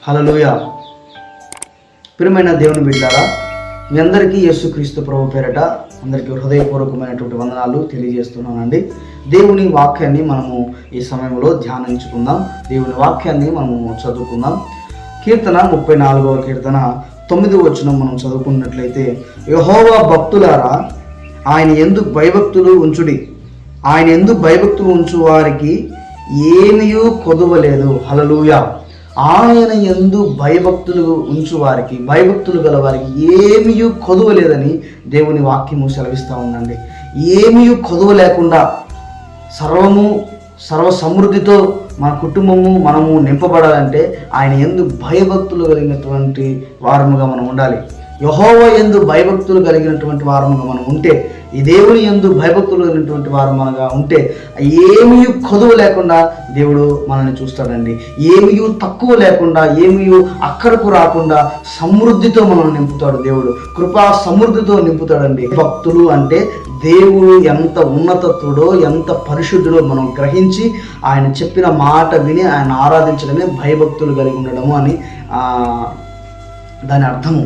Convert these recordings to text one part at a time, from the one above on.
హల్లెలూయా. ప్రియమైన దేవుని బిడ్డలారా, మీ అందరికీ యేసుక్రీస్తు ప్రభు పేరట అందరికీ హృదయపూర్వకమైనటువంటి వందనాలు తెలియజేస్తున్నానండి. దేవుని వాక్యాన్ని మనము ఈ సమయంలో ధ్యానించుకుందాం. దేవుని వాక్యాన్ని మనము చదువుకుందాం. కీర్తన 34వ కీర్తన 9వ వచనం మనం చదువుకున్నట్లయితే, యెహోవా భక్తులారా ఆయన యందు భయభక్తులు ఉంచుడి, ఆయన యందు భయభక్తులు ఉంచు వారికి ఏమీయూ కొదువలేదు. హల్లెలూయా. ఆయన యందు భయభక్తులు ఉంచు వారికి, భయభక్తులు గల వారికి ఏమీయూ కొదువలేదని దేవుని వాక్యము సెలవిస్తూ ఉందండి. ఏమీయూ కొదువ లేకుండా సర్వ సమృద్ధితో మన కుటుంబము మనము నింపబడాలంటే ఆయన యందు భయభక్తులు కలిగినటువంటి వారముగా మనం ఉండాలి. యెహోవా యందు భయభక్తులు కలిగినటువంటి వారముగా మనం ఉంటే, ఈ దేవుని యందు భయభక్తులు కలిగినటువంటి వారముగా ఉంటే ఏమీ కొదువ లేకుండా దేవుడు మనల్ని చూస్తాడండి. ఏమీ తక్కువ లేకుండా, ఏమీ అక్కడకు రాకుండా సమృద్ధితో మనల్ని నింపుతాడు దేవుడు. కృపా సమృద్ధితో నింపుతాడండి. భక్తులు అంటే దేవుడు ఎంత ఉన్నతత్వుడో, ఎంత పరిశుద్ధుడో మనం గ్రహించి ఆయన చెప్పిన మాట విని ఆయన ఆరాధించడమే భయభక్తులు కలిగి ఉండడము అని దాని అర్థము.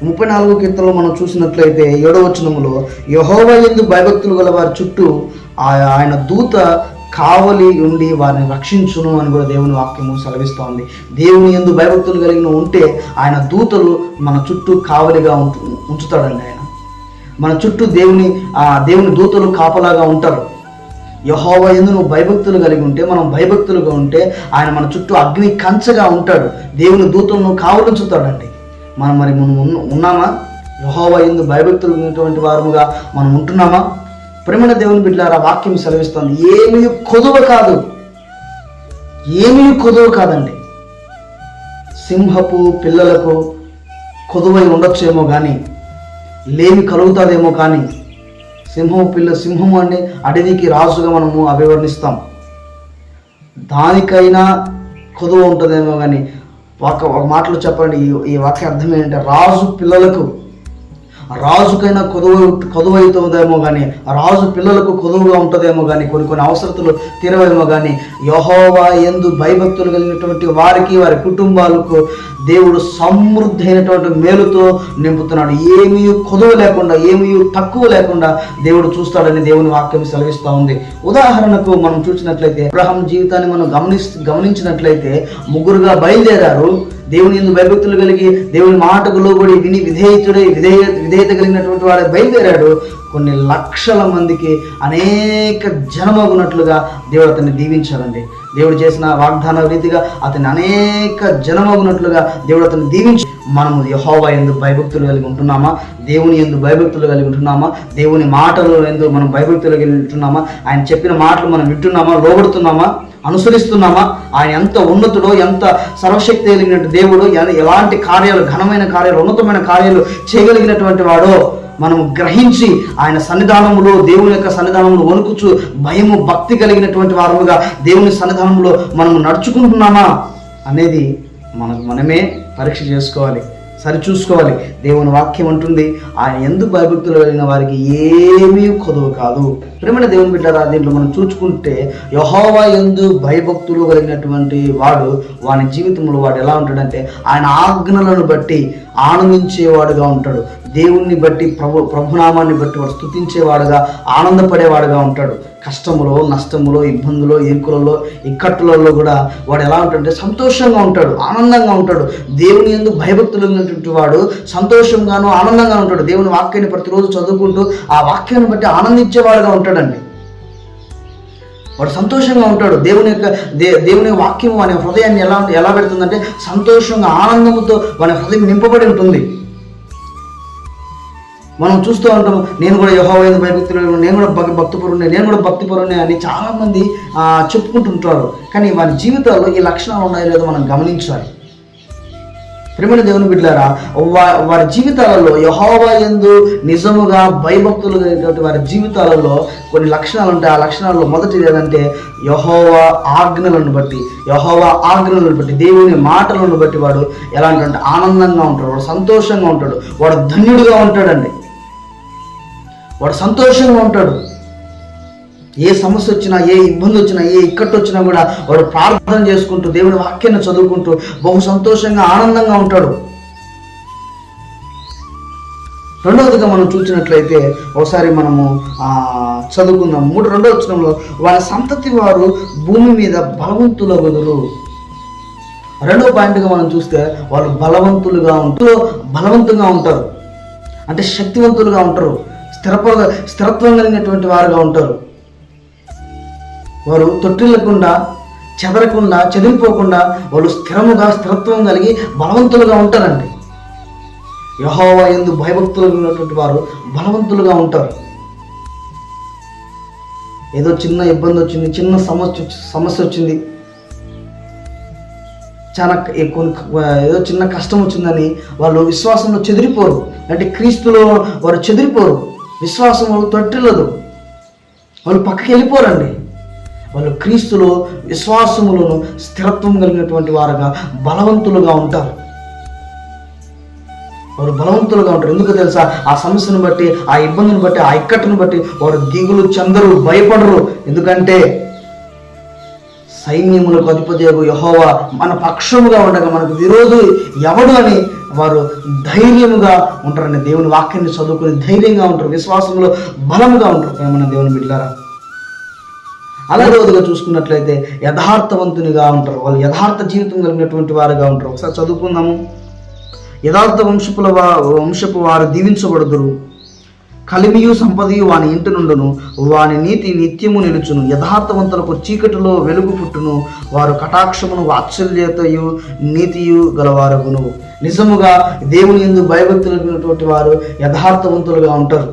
34వ కీర్తనలో మనం చూసినట్లయితే 7వ వచనములో, యెహోవా యందు భయభక్తులు గల వారి చుట్టూ ఆయన దూత కావలి ఉండి వారిని రక్షించును అని కూడా దేవుని వాక్యము సెలవిస్తూ ఉంది. దేవుని యందు భయభక్తులు కలిగిన ఉంటే ఆయన దూతలు మన చుట్టూ కావలిగా ఉంచుతాడండి. ఆయన మన చుట్టూ దేవుని దూతలు కాపలాగా ఉంటారు. యెహోవా యందు నువ్వు భయభక్తులు కలిగి ఉంటే, మనం భయభక్తులుగా ఉంటే ఆయన మన చుట్టూ అగ్ని కంచగా ఉంటాడు. దేవుని దూతలను కావలించుతాడండి. మనం ఉన్నామా? యెహోవా యందు భయభక్తులు ఉన్నటువంటి వారముగా మనం ఉంటున్నామా? ప్రేమైన దేవుని బిడ్డలారా, వాక్యం సెలవిస్తుంది, ఏమీ కొదువ కాదు, ఏమీ కొదువ కాదండి. సింహపు పిల్లలకు కొదువై ఉండొచ్చేమో కానీ, లేమి కలుగుతుందేమో కానీ, సింహము అంటే అడవికి రాజుగా మనము అభివర్ణిస్తాం. దానికైనా కొదువ ఉంటుందేమో కానీ, ఒక మాటలో చెప్పండి, ఈ వాక్య అర్థం ఏంటంటే, రాజుకైనా కొదువ అవుతుందేమో కానీ, రాజు పిల్లలకు కొదువుగా ఉంటుందేమో కానీ, కొన్ని అవసరతలు తీరవేమో కానీ, యెహోవా యందు భయభక్తులు కలిగినటువంటి వారికి, వారి కుటుంబాలకు దేవుడు సమృద్ధి అయినటువంటి మేలుతో నింపుతున్నాడు. ఏమీ కొదువ లేకుండా, ఏమీ తక్కువ లేకుండా దేవుడు చూస్తాడని దేవుని వాక్యం సెలవిస్తూ ఉంది. ఉదాహరణకు మనం చూసినట్లయితే, అబ్రహాం జీవితాన్ని మనం గమనించినట్లయితే, ముగ్గురుగా బయలుదేరారు. దేవుని యందు భయభక్తులు కలిగి దేవుని మాటకు లోబడి విని విధేయత కలిగినటువంటి వాడు బయలుదేరాడు. కొన్ని లక్షల మందికి అనేక జనమగునట్లుగా దేవుడు అతన్ని దీవించాడండి. దేవుడు చేసిన వాగ్దాన రీతిగా అతన్ని అనేక జనమగునట్లుగా దేవుడు అతన్ని దీవించి, మనము యెహోవా యందు భయభక్తులు కలిగి ఉంటున్నామా? దేవుని యందు భయభక్తులు కలిగి ఉంటున్నామా? దేవుని మాటలు యందు మనం భయభక్తులు కలిగి ఉంటున్నామా? ఆయన చెప్పిన మాటలు మనం వింటున్నామా? లోబడుతున్నామా? అనుసరిస్తున్నామా? ఆయన ఎంత ఉన్నతుడో, ఎంత సర్వశక్తి కలిగిన దేవుడు, ఎలాంటి కార్యాలు, ఘనమైన కార్యాలు, ఉన్నతమైన కార్యాలు చేయగలిగినటువంటి వాడో మనం గ్రహించి ఆయన సన్నిధానములో, దేవుని యొక్క సన్నిధానంలో వణుకుచు భయము భక్తి కలిగినటువంటి వారముగా దేవుని సన్నిధానంలో మనము నడుచుకుంటున్నామా అనేది మనమే పరీక్ష చేసుకోవాలి, సరిచూసుకోవాలి. దేవుని వాక్యం అంటుంది, ఆయన యందు భయభక్తులు కలిగిన వారికి ఏమీ కొదువ కాదు. ప్రేమైన దేవుని బిడ్డలారా, దీంట్లో మనం చూసుకుంటే, యెహోవా యందు భయభక్తులు కలిగినటువంటి వాడి జీవితంలో వాడు ఎలా ఉంటాడంటే, ఆయన ఆజ్ఞలను బట్టి ఆనందించేవాడుగా ఉంటాడు. దేవుణ్ణి బట్టి, ప్రభునామాన్ని బట్టి వాడు స్తుతించేవాడుగా, ఆనందపడేవాడుగా ఉంటాడు. కష్టములో, నష్టములో, ఇబ్బందులో, ఇరుకులలో, ఇక్కట్టులలో కూడా వాడు ఎలా ఉంటాడంటే సంతోషంగా ఉంటాడు, ఆనందంగా ఉంటాడు. దేవుని యందు భయభక్తులు ఉన్నటువంటి వాడు సంతోషంగాను ఆనందంగా ఉంటాడు. దేవుని వాక్యాన్ని ప్రతిరోజు చదువుకుంటూ ఆ వాక్యాన్ని బట్టి ఆనందించేవాడుగా ఉంటాడండి. వాడు సంతోషంగా ఉంటాడు. దేవుని వాక్యం వాని హృదయాన్ని ఎలా పెడుతుందంటే, సంతోషంగా, ఆనందంతో వాని హృదయం నింపబడి ఉంటుంది. మనం చూస్తూ ఉంటాము, నేను కూడా యెహోవా యందు భయభక్తులు, నేను కూడా భక్తిపరుణ్ణి అని చాలామంది చెప్పుకుంటుంటారు. కానీ వారి జీవితాల్లో ఈ లక్షణాలు ఉన్నాయో లేదో మనం గమనించాలి. ప్రియమైన దేవుని బిడ్డలారా, వారి జీవితాలలో యెహోవా యందు నిజముగా భయభక్తులు కలిగినటువంటి వారి జీవితాలలో కొన్ని లక్షణాలు ఉంటాయి. ఆ లక్షణాల్లో మొదటిది ఏదంటే, యెహోవా ఆజ్ఞలను బట్టి, దేవుని మాటలను బట్టి వాడు ఎలాంటి ఆనందంగా ఉంటాడు, వాడు సంతోషంగా ఉంటాడు, వాడు ధన్యుడుగా ఉంటాడండి, వాడు సంతోషంగా ఉంటాడు. ఏ సమస్య వచ్చినా, ఏ ఇబ్బంది వచ్చినా, ఏ ఇక్కట్టు వచ్చినా కూడా వాడు ప్రార్థన చేసుకుంటూ దేవుని వాక్యాన్ని చదువుకుంటూ బహు సంతోషంగా ఆనందంగా ఉంటాడు. రెండవదిగా మనం చూసినట్లయితే ఒకసారి మనము చదువుకుందాం. 2వ వచనంలో వారి సంతతి వారు భూమి మీద బలవంతులగుదురు. 2వ పాయింట్గా మనం చూస్తే వాళ్ళు బలవంతంగా ఉంటారు, అంటే శక్తివంతులుగా ఉంటారు, స్థిరత్వం కలిగినటువంటి వారుగా ఉంటారు. వారు తొట్టిల్లకుండా, చెదరకుండా, చెదిరిపోకుండా వాళ్ళు స్థిరత్వం కలిగి బలవంతులుగా ఉంటారండి. యెహోవా యందు భయభక్తులు ఉన్నటువంటి వారు బలవంతులుగా ఉంటారు. ఏదో చిన్న ఇబ్బంది వచ్చింది, చిన్న సమస్య వచ్చింది, ఏదో చిన్న కష్టం వచ్చిందని వాళ్ళు విశ్వాసంలో చెదిరిపోరు. అంటే క్రీస్తులో వారు చెదిరిపోరు, విశ్వాసం వాళ్ళు తొట్టిల్లదు, వాళ్ళు పక్కకి వెళ్ళిపోరండి. వాళ్ళు క్రీస్తులో విశ్వాసములను స్థిరత్వం కలిగినటువంటి వారుగా బలవంతులుగా ఉంటారు. వారు బలవంతులుగా ఉంటారు. ఎందుకు తెలుసా? ఆ సమస్యను బట్టి, ఆ ఇబ్బందిని బట్టి, ఆ ఇక్కట్టును బట్టి వారు దిగులు చెందరు, భయపడరు. ఎందుకంటే సైన్యములకు అధిపతియగు యెహోవా మన పక్షముగా ఉండగా మనకు విరోధి ఎవడు అని వారు ధైర్యముగా ఉంటారని దేవుని వాక్యాన్ని చదువుకుని ధైర్యంగా ఉంటారు, విశ్వాసంలో బలముగా ఉంటారు. మన దేవుని బిడ్డలారా, అలాగే చూసుకున్నట్లయితే యథార్థవంతునిగా ఉంటారు. వాళ్ళు యథార్థ జీవితం కలిగినటువంటి వారుగా ఉంటారు. ఒకసారి చదువుకుందాము. యథార్థ వంశపు వారు దీవించబడుదురు. కలిమియు సంపదయు వాని ఇంటి నుండును, వాని నీతి నిత్యము నిలుచును. యథార్థవంతులకు చీకటిలో వెలుగు పుట్టును, వారు కటాక్షమును వాత్సల్యతయు నీతియు గలవారగును. నిజముగా దేవుని యందు భయభక్తులైనటువంటి వారు యథార్థవంతులుగా ఉంటారు.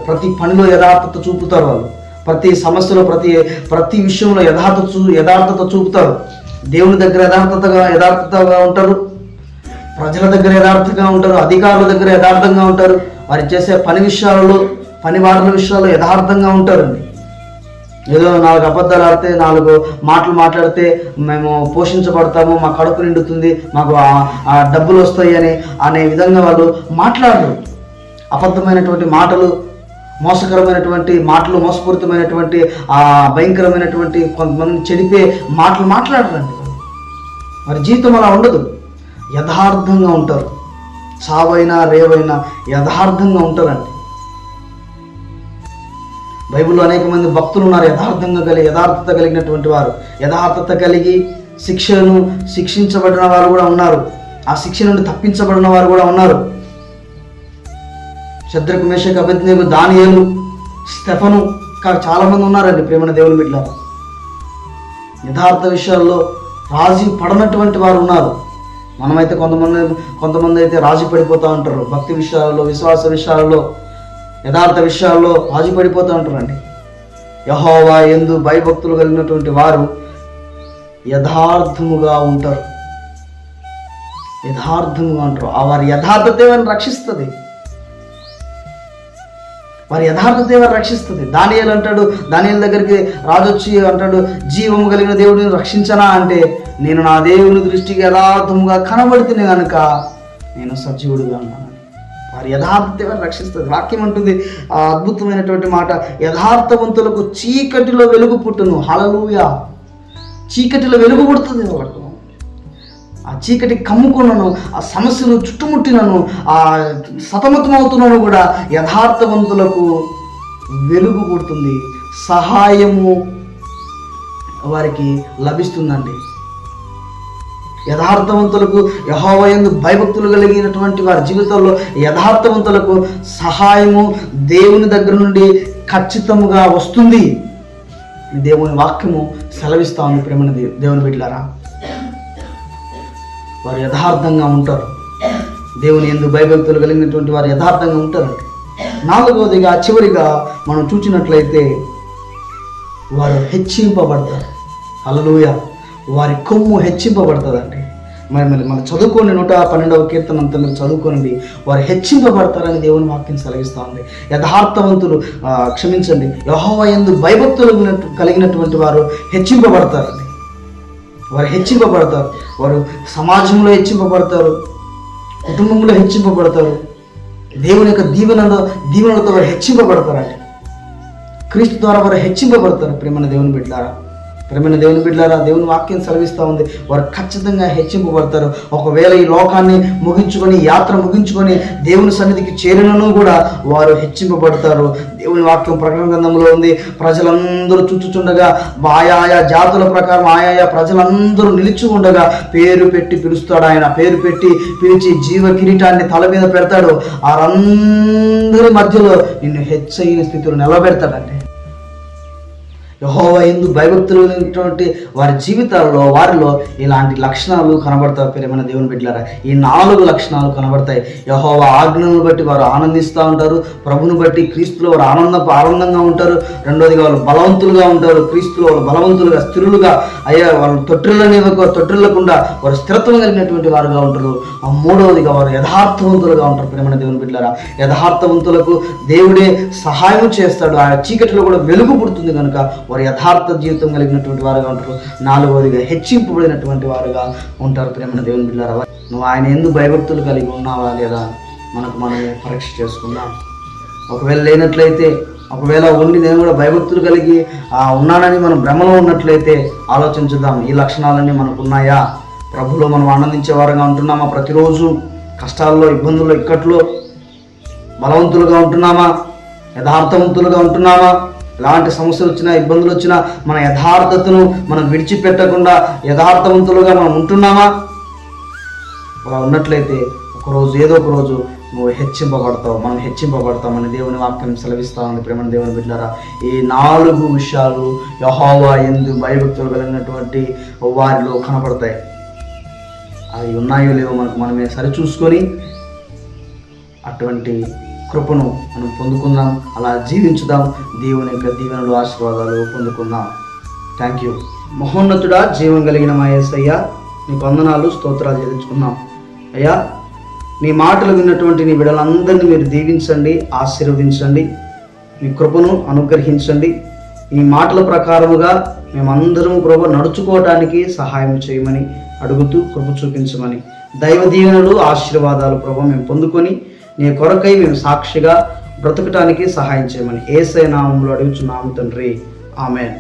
ప్రతి పనిలో యథార్థత చూపుతారు. వాళ్ళు ప్రతి సమస్యలో, ప్రతి విషయంలో యథార్థత చూపుతారు. దేవుని దగ్గర యథార్థతగా ఉంటారు, ప్రజల దగ్గర యథార్థంగా ఉంటారు, అధికారుల దగ్గర యథార్థంగా ఉంటారు. వారు చేసే పని వాటల విషయాల్లో యథార్థంగా ఉంటారండి. ఏదో 4 అబద్ధాలు ఆడితే, 4 మాటలు మాట్లాడితే మేము పోషించబడతాము, మా కడుపు నిండుతుంది, మాకు డబ్బులు వస్తాయి అనే విధంగా వాళ్ళు మాట్లాడరు. అబద్ధమైనటువంటి మాటలు, మోసకరమైనటువంటి మాటలు, మోసపూరితమైనటువంటి భయంకరమైనటువంటి కొంతమంది చెడిపే మాటలు మాట్లాడరండి. వారి జీవితం అలా ఉండదు, యథార్థంగా ఉంటారు. చావైనా రేవైనా యథార్థంగా ఉంటారండి. బైబిల్లో అనేక మంది భక్తులు ఉన్నారు యథార్థత కలిగినటువంటి వారు. యథార్థత కలిగి శిక్షించబడిన వారు కూడా ఉన్నారు, ఆ శిక్ష నుండి తప్పించబడిన వారు కూడా ఉన్నారు. షద్రకు, మేషకు, అబేద్నెగో, దానియేలు, స్టెఫను, చాలా మంది ఉన్నారండి ప్రేమన దేవుని బిడ్డలారా. యథార్థ విషయాల్లో రాజీ పడనటువంటి వారు ఉన్నారు. మనమైతే కొంతమంది అయితే రాజీ పడిపోతూ ఉంటారు. భక్తి విషయాల్లో, విశ్వాస విషయాల్లో, యథార్థ విషయాల్లో రాజీ పడిపోతూ ఉంటారండి. యెహోవా యందు భయభక్తులు కలిగినటువంటి వారు యథార్థముగా ఉంటారు. ఆ వారి యథార్థతే వారిని రక్షిస్తుంది. దానియేలు అంటాడు, దానియేలు దగ్గరికి రాజు వచ్చి అంటాడు, జీవము కలిగిన దేవుడిని రక్షించనా అంటే, నేను నా దేవుని దృష్టికి యథార్థముగా కనబడితేనే కనుక నేను సజీవుడిగా ఉన్నాను. వారి యథార్థతే వారిని రక్షిస్తుంది. వాక్యం అంటుంది ఆ అద్భుతమైనటువంటి మాట, యథార్థవంతులకు చీకటిలో వెలుగు పుట్టును. హల్లెలూయా! చీకటిలో వెలుగు పుడుతుంది వాళ్ళకు. ఆ చీకటి కమ్ముకున్నాను, ఆ సమస్యలు చుట్టుముట్టినను, ఆ సతమతమవుతున్నాను కూడా యథార్థవంతులకు వెలుగు పుడుతుంది, సహాయము వారికి లభిస్తుందండి. యథార్థవంతులకు, యెహోవా యందు భయభక్తులు కలిగినటువంటి వారి జీవితంలో యథార్థవంతులకు సహాయము దేవుని దగ్గర నుండి ఖచ్చితముగా వస్తుంది. దేవుని వాక్యము సెలవిస్తా ఉంది ప్రేమని దేవుని బిడ్డలారా. వారు యథార్థంగా ఉంటారు. దేవుని యందు భయభక్తులు కలిగినటువంటి వారు యథార్థంగా ఉంటారండి. 4వదిగా, చివరిగా మనం చూసినట్లయితే వారు హెచ్చింపబడతారు. హల్లెలూయా! వారి కొమ్ము హెచ్చింపబడుతుందండి. మనం చదువుకోండి, 112వ కీర్తన అంతా మీరు చదువుకోండి. వారు హెచ్చింపబడతారని దేవుని వాక్యం సెలవిస్తూ ఉంది. యథార్థవంతులు యెహోవా యందు భయభక్తులు కలిగినటువంటి వారు హెచ్చింపబడతారండి. వారు సమాజంలో హెచ్చింపబడతారు, కుటుంబంలో హెచ్చింపబడతారు, దేవుని యొక్క దీవెనలతో వారు హెచ్చింపబడతారండి. క్రీస్తు ద్వారా వారు హెచ్చింపబడతారు. ప్రేమైన దేవుని బిడ్డలారా, ప్రేమైన దేవుని బిడ్డలారా, దేవుని వాక్యం సెలవిస్తూ ఉంది, వారు ఖచ్చితంగా హెచ్చింపబడతారు. ఒకవేళ ఈ లోకాన్ని ముగించుకొని, యాత్ర ముగించుకొని దేవుని సన్నిధికి చేరినను కూడా వారు హెచ్చింపబడతారు. దేవుని వాక్యం ప్రకటన గ్రంథంలో ఉంది, ప్రజలందరూ చుచ్చుచుండగా, ఆయా జాతుల ప్రకారం ఆయా ప్రజలందరూ నిలిచి ఉండగా పేరు పెట్టి పిలుస్తాడు. ఆయన పేరు పెట్టి పిలిచి జీవ కిరీటాన్ని తల మీద పెడతాడు. వారందరి మధ్యలో నిన్ను హెచ్చయిన స్థితిలో నిలబెడతాడంటే యెహోవా యందు భయభక్తులు ఉన్నటువంటి వారి జీవితాల్లో వారిలో ఇలాంటి లక్షణాలు కనబడతాయి. ప్రియమైన దేవుని బిడ్డలారా, ఈ 4 లక్షణాలు కనబడతాయి. యెహోవా ఆజ్ఞలను బట్టి వారు ఆనందిస్తూ ఉంటారు. ప్రభుని బట్టి క్రీస్తులో వారు ఆనందంగా ఉంటారు. రెండోదిగా వాళ్ళు బలవంతులుగా ఉంటారు. క్రీస్తులో వాళ్ళు బలవంతులుగా, స్థిరులుగా, వాళ్ళు తొట్టిల్లకుండా వారు స్థిరత్వం కలిగినటువంటి వారుగా ఉంటారు. మూడవదిగా వారు యథార్థవంతులుగా ఉంటారు. ప్రియమైన దేవుని బిడ్డలారా, యథార్థవంతులకు దేవుడే సహాయం చేస్తాడు. ఆ చీకటిలో కూడా వెలుగు పుడుతుంది కనుక వారు యథార్థ జీవితం కలిగినటువంటి వారుగా ఉంటారు. 4వదిగా హెచ్చింపబడినటువంటి వారుగా ఉంటారు. ప్రేమైన దేవుని బిడ్డలారా, నువ్వు ఆయన యందు భయభక్తులు కలిగి ఉన్నావా లేదా మనమే పరీక్ష చేసుకుందాం. ఒకవేళ లేనట్లయితే, ఒకవేళ ఉండి నేను కూడా భయభక్తులు కలిగి ఉన్నానని మనం భ్రమలో ఉన్నట్లయితే ఆలోచించుదాం. ఈ లక్షణాలన్నీ మనకు ఉన్నాయా? ప్రభులో మనం ఆనందించే వారుగా ఉంటున్నామా? ప్రతిరోజు కష్టాల్లో, ఇబ్బందుల్లో, ఇక్కట్లో బలవంతులుగా ఉంటున్నామా? యథార్థవంతులుగా ఉంటున్నామా? ఎలాంటి సమస్యలు వచ్చినా, ఇబ్బందులు వచ్చినా మన యథార్థతను మనం విడిచిపెట్టకుండా యథార్థవంతులుగా మనం ఉంటున్నామా? అలా ఉన్నట్లయితే ఏదో ఒక రోజు నువ్వు హెచ్చింపబడతావు, మనం హెచ్చింపబడతామని దేవుని వాక్యం సెలవిస్తా ఉంది. ప్రేమ దేవుని బిడ్డలారా, ఈ 4 విషయాలు యెహోవా యందు భయభక్తులు కలిగినటువంటి వారిలో కనపడతాయి. అవి ఉన్నాయో లేవో మనమే సరిచూసుకొని అటువంటి కృపను మనం పొందుకుందాం. అలా జీవించుదాం. దేవుని యొక్క దీవెనలు, ఆశీర్వాదాలు పొందుకుందాం. Thank you. మహోన్నతుడా, జీవం కలిగిన మా యేసయ్య, నీకు వందనాలు, స్తోత్రాలు చెల్లించుకున్నాం. అయ్యా, నీ మాటలు విన్నటువంటి నీ బిడ్డలందరినీ మీరు దీవించండి, ఆశీర్వదించండి, నీ కృపను అనుగ్రహించండి. ఈ మాటల ప్రకారముగా మేమందరము ప్రభు నడుచుకోవటానికి సహాయం చేయమని అడుగుతూ కృప చూపించమని, దైవ దీవెనలు, ఆశీర్వాదాలు ప్రభు మేము పొందుకొని నీ కొరకై మేము సాక్షిగా బ్రతకటానికి సహాయం చేయమని యేసయ్య నామములో అడుగుచున్నాము తండ్రి. ఆమేన్.